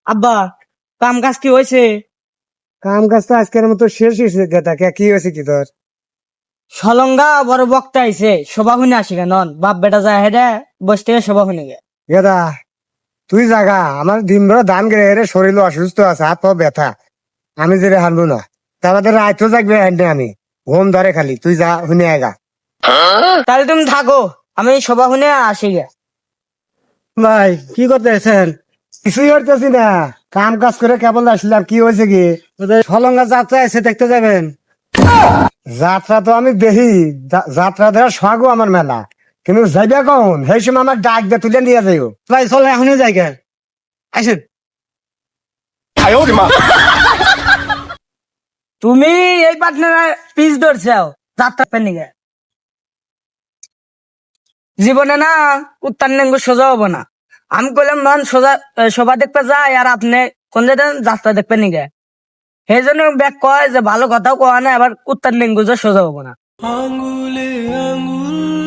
আব্বা, কাম কাজ কি হয়েছে? কাম কাজ তো আজকের মতো শেষ হয়েছে গেতা কি হয়েছে কি তোর? সলঙ্গা বড় বক্তা আইছে, সভা শুনে আসি কেন? বাপ বেটা যায় হেডে বস থেকে সভা শুনে গে। গেদা তুই জাগা আমার দিন ভর ধান গেড়ে রে, শরীর অসুস্থ আছে, হাত পা ব্যথা, আমি যে হারবো না। তারপরে রাইতো জাগবে হাঁটে, আমি ঘুম ধরে খালি, তুই যা শুনে আগা। তাহলে তুমি থাকো, আমি সভা শুনে আসি গে। ভাই কি করতেছেন? কিছুই করতেছি না, কাম কাজ করে কেবল আসলাম। কি হয়েছে কি? সলঙ্গা যাত্রা এসে দেখতে যাবেন? যাত্রা তো আমি দেখি, যাত্রা দেওয়ার শখও আমার মেলা, কিন্তু যাইবা কখন সেই সময় আমার ডাক দিয়ে তুলে নিয়ে যাইও। ভাই চলো এখনই যাই গে, আসেন। তুমি এই পার্টনার পিস ধরছাও যাত্রা পেনি গে। জীবনে না উত্তর নেঙ্গু সোজা হবো না। আমি কইলাম নন সোজা সভা দেখতে যাই, আর আপনি কোন জায়গায় যাত্রা দেখবেন নিগে। সেই জন্য ব্যাগ কয় যে ভালো কথাও কয় না, আবার উত্তর নেঙ্গু যে সোজা হবো না। আঙ্গুলে আঙ্গুল